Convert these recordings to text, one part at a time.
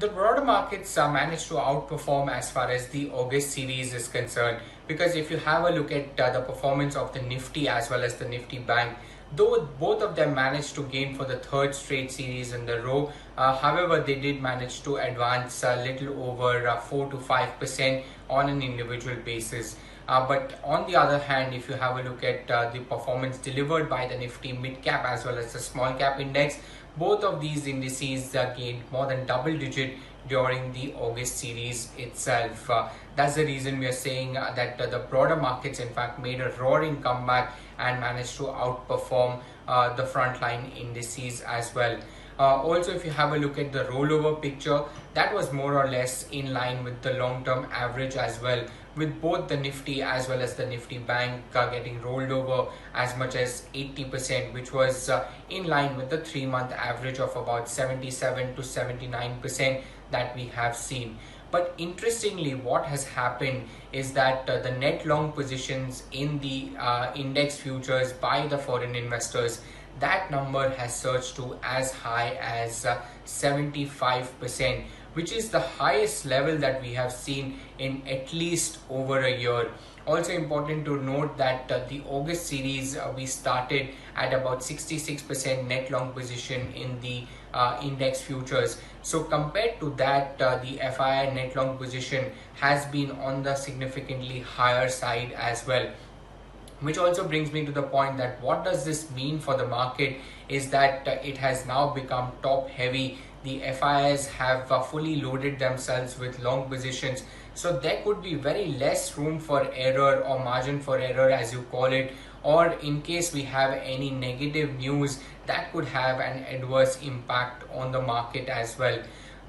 The broader markets managed to outperform as far as the August series is concerned, because if you have a look at the performance of the Nifty as well as the Nifty Bank, though both of them managed to gain for the third straight series in the row, however they did manage to advance a little over 4 to 5% on an individual basis. But on the other hand, if you have a look at the performance delivered by the Nifty Midcap as well as the Small Cap Index, both of these indices gained more than double digit during the August series itself. That's the reason we are saying that the broader markets in fact made a roaring comeback and managed to outperform the frontline indices as well. Also, if you have a look at the rollover picture, that was more or less in line with the long-term average as well, with both the Nifty as well as the Nifty Bank getting rolled over as much as 80%, which was in line with the 3-month average of about 77 to 79% that we have seen. But interestingly, what has happened is that the net long positions in the index futures by the foreign investors, that number has surged to as high as 75%, which is the highest level that we have seen in at least over a year. Also important to note that the August series we started at about 66% net long position in the index futures. So compared to that, the FII net long position has been on the significantly higher side as well. Which also brings me to the point that what does this mean for the market is that it has now become top heavy. The FIs have fully loaded themselves with long positions. So there could be very less room for error or margin for error as you call it, or in case we have any negative news that could have an adverse impact on the market as well.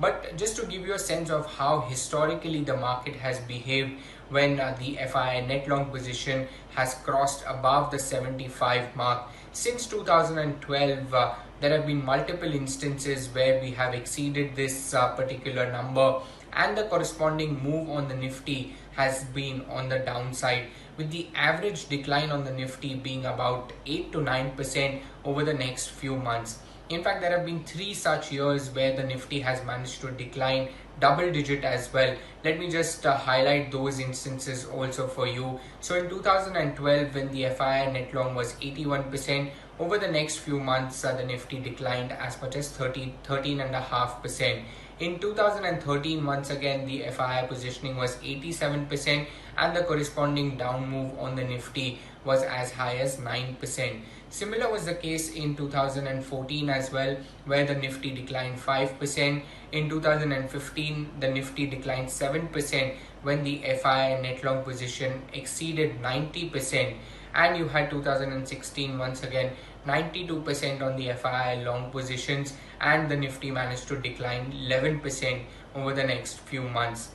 But just to give you a sense of how historically the market has behaved when the FII net long position has crossed above the 75 mark. Since 2012, there have been multiple instances where we have exceeded this particular number, and the corresponding move on the Nifty has been on the downside, with the average decline on the Nifty being about 8 to 9% over the next few months. In fact, there have been 3 such years where the Nifty has managed to decline double digit as well. Let me just highlight those instances also for you. So in 2012, when the FII net long was 81%, over the next few months, the Nifty declined as much as 13.5%. In 2013, once again, the FII positioning was 87% and the corresponding down move on the Nifty was as high as 9%. Similar was the case in 2014 as well, where the Nifty declined 5%. In 2015, the Nifty declined 7% when the FII net long position exceeded 90%. And you had 2016 once again 92% on the FII long positions, and the Nifty managed to decline 11% over the next few months.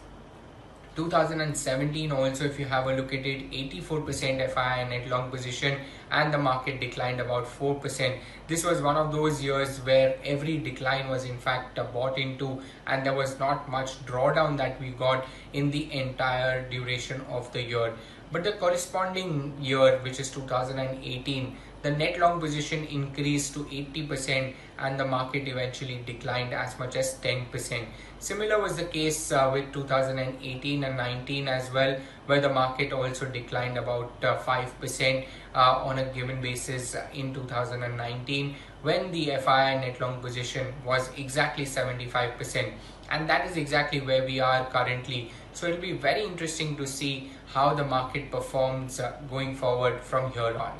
2017 also, if you have a look at it, 84% FII net long position and the market declined about 4%. This was one of those years where every decline was in fact bought into, and there was not much drawdown that we got in the entire duration of the year. But the corresponding year, which is 2018, the net long position increased to 80% and the market eventually declined as much as 10%. Similar was the case with 2018 and 19 as well, where the market also declined about 5% on a given basis in 2019, when the FII net long position was exactly 75%. And that is exactly where we are currently. So it'll be very interesting to see how the market performs going forward from here on.